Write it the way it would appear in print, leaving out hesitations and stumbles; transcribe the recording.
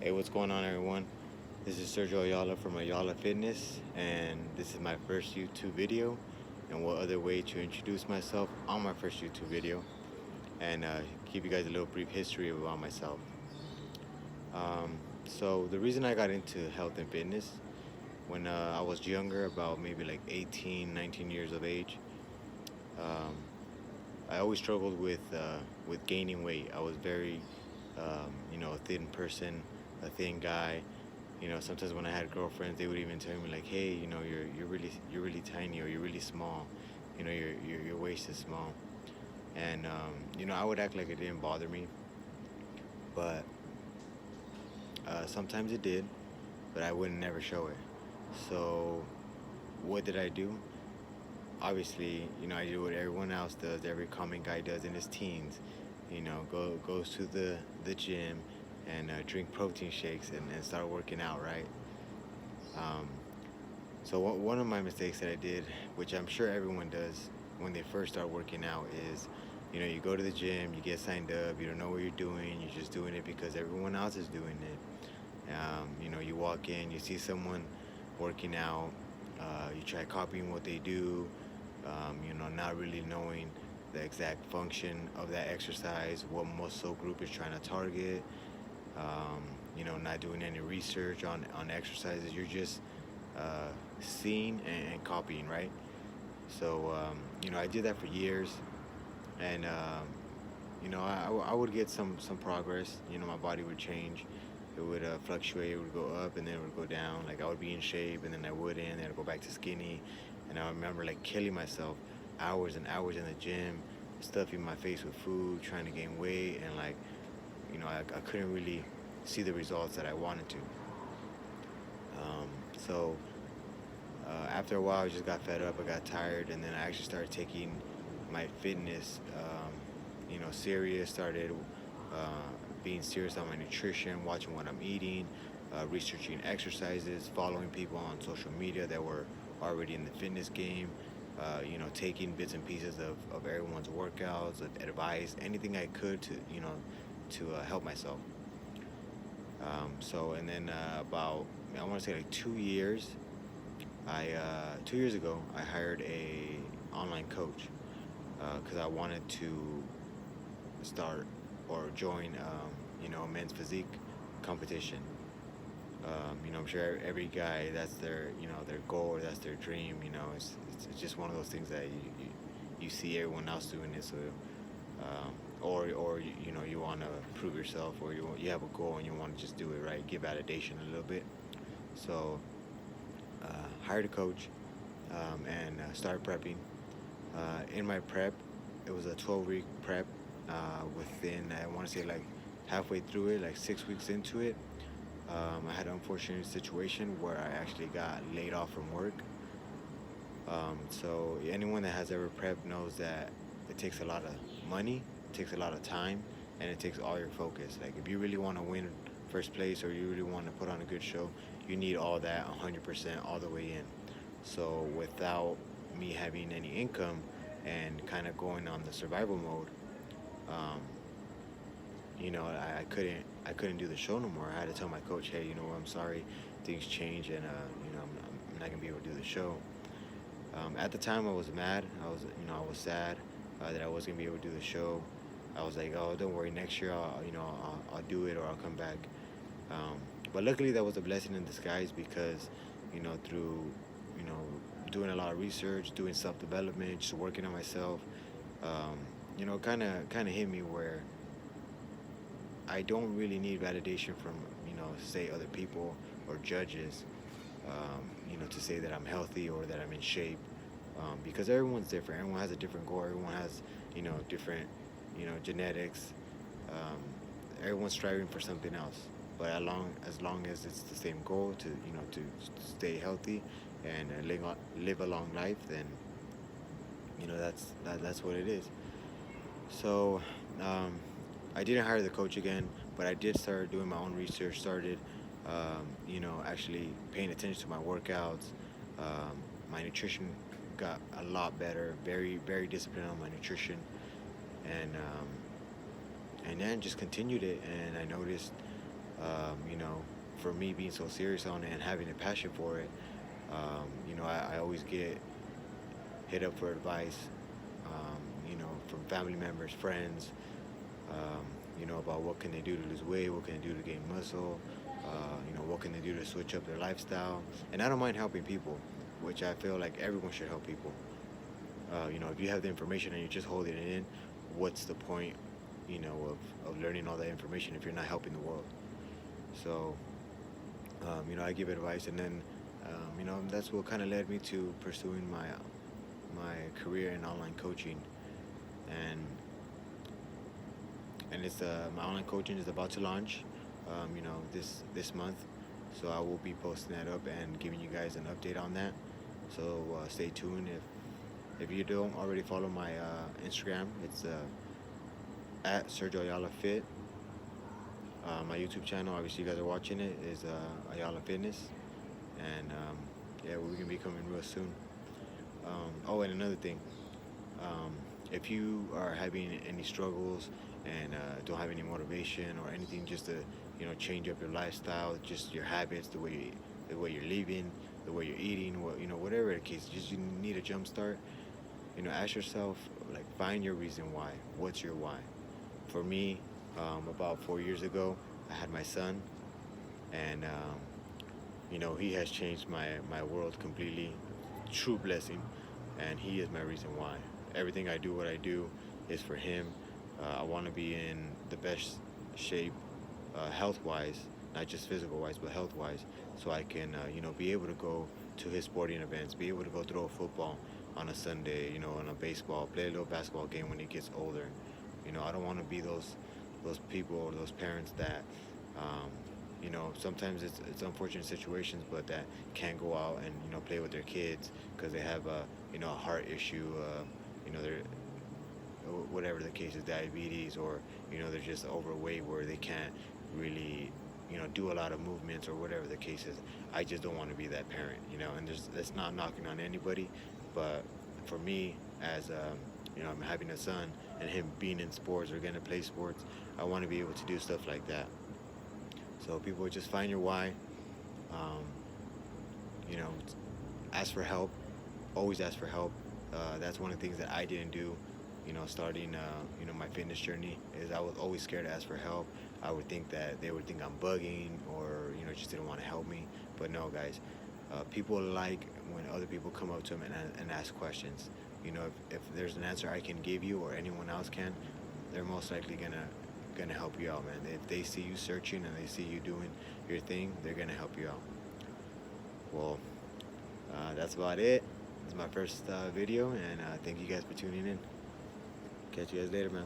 Hey, what's going on, everyone? This is Sergio Ayala from Ayala Fitness, and this is my first YouTube video. And what other way to introduce myself on my first YouTube video and give you guys a little brief history about myself. So, the reason I got into health and fitness when I was younger, about maybe like 18, 19 years of age, um, I always struggled with gaining weight. I was very, a thin person, a thin guy. Sometimes when I had girlfriends, they would even tell me like, "Hey, you're really tiny, or you're really small. Your waist is small." And I would act like it didn't bother me, but sometimes it did, but I would never show it. So what did I do? Obviously, I did what everyone else does, every common guy does in his teens. Goes to the gym and drink protein shakes and start working out, right? Um, so one of my mistakes that I did, which I'm sure everyone does when they first start working out, is you go to the gym, you get signed up, you don't know what you're doing, you're just doing it because everyone else is doing it. You walk in, you see someone working out, you try copying what they do, not really knowing the exact function of that exercise, what muscle group is trying to target, not doing any research on exercises. You're just seeing and copying, right? So, I did that for years, and, I would get some progress. My body would change. It would fluctuate. It would go up and then it would go down. Like I would be in shape and then I wouldn't. And then I'd go back to skinny. And I remember like killing myself, hours and hours in the gym, stuffing my face with food, trying to gain weight, and like, I couldn't really see the results that I wanted to. So after a while, I just got fed up. I got tired, and then I actually started taking my fitness, serious. Started being serious on my nutrition, watching what I'm eating, researching exercises, following people on social media that were already in the fitness game. Taking bits and pieces of everyone's workouts, advice, anything I could to help myself. And then about, I want to say like 2 years, 2 years ago, I hired a online coach because I wanted to start or join, a men's physique competition. I'm sure every guy, that's their goal, or that's their dream. It's just one of those things that you see everyone else doing it, so or you want to prove yourself, or you have a goal and you want to just do it right, give validation a little bit. So hired a coach, and started prepping. In my prep, it was a 12-week prep. Within, I want to say like halfway through it, like 6 weeks into it, I had an unfortunate situation where I actually got laid off from work. So anyone that has ever prepped knows that it takes a lot of money, it takes a lot of time, and it takes all your focus. Like if you really want to win first place, or you really want to put on a good show, you need all that 100% all the way in. So without me having any income and kind of going on the survival mode, um, I couldn't do the show no more. I had to tell my coach, hey, I'm sorry, things change, and I'm not gonna be able to do the show. At the time, I was mad. I was sad that I wasn't gonna be able to do the show. I was like, oh, don't worry, next year I'll do it, or I'll come back. Um, but luckily, that was a blessing in disguise because, through you know doing a lot of research, doing self development, just working on myself, um, kind of hit me where I don't really need validation from, say other people or judges, to say that I'm healthy or that I'm in shape, because everyone's different. Everyone has a different goal. Everyone has, different, genetics. Um, Everyone's striving for something else. But as long as it's the same goal to stay healthy and live a long life, then that's what it is. So um, I didn't hire the coach again, but I did start doing my own research. Started, actually paying attention to my workouts. Um, my nutrition got a lot better. Very, very disciplined on my nutrition, and then just continued it. And I noticed You know, for me being so serious on it and having a passion for it, you know, I always get hit up for advice, you know, from family members, friends, you know, about what can they do to lose weight, what can they do to gain muscle, you know, what can they do to switch up their lifestyle. And I don't mind helping people, which I feel like everyone should help people. You know, if you have the information and you're just holding it in, what's the point, you know, of learning all that information if you're not helping the world? So, you know, I give advice, and then, you know, that's what kind of led me to pursuing my career in online coaching, and it's my online coaching is about to launch, you know, this month, so I will be posting that up and giving you guys an update on that. So stay tuned. If you don't already follow my Instagram, it's at Sergio Ayala Fit. My YouTube channel, obviously you guys are watching it, is Ayala Fitness, and yeah, we're gonna be coming real soon. Oh, and another thing, um, if you are having any struggles and don't have any motivation or anything, just to, you know, change up your lifestyle, just your habits, the way you're living, the way you're eating, what, you know, whatever the case, just you need a jump start. You know, ask yourself, like, find your reason why. What's your why? For me, about 4 years ago, I had my son, and you know, he has changed my world completely. True blessing, and he is my reason why. Everything I do, what I do, is for him. I want to be in the best shape, health wise, not just physical wise, but health wise, so I can, you know, be able to go to his sporting events, be able to go throw a football on a Sunday, you know, on a baseball, play a little basketball game when he gets older. You know, I don't want to be those people or those parents that, um, you know, sometimes it's unfortunate situations, but that can't go out and, you know, play with their kids because they have a, you know, a heart issue, you know, they're, whatever the case is, diabetes, or, you know, they're just overweight where they can't really, you know, do a lot of movements or whatever the case is. I just don't want to be that parent, you know, and there's that's not knocking on anybody, but for me, as you know, I'm having a son and him being in sports or going to play sports, I want to be able to do stuff like that. So people, just find your why. Um, you know, ask for help. Always ask for help. That's one of the things that I didn't do. You know, starting you know, my fitness journey, is I was always scared to ask for help. I would think that they would think I'm bugging, or, you know, just didn't want to help me. But no, guys, people like when other people come up to them and ask questions. You know, if there's an answer I can give you or anyone else can, they're most likely gonna help you out, man. If they see you searching and they see you doing your thing, they're gonna help you out. Well, that's about it. It's my first video, and thank you guys for tuning in. Catch you guys later, man.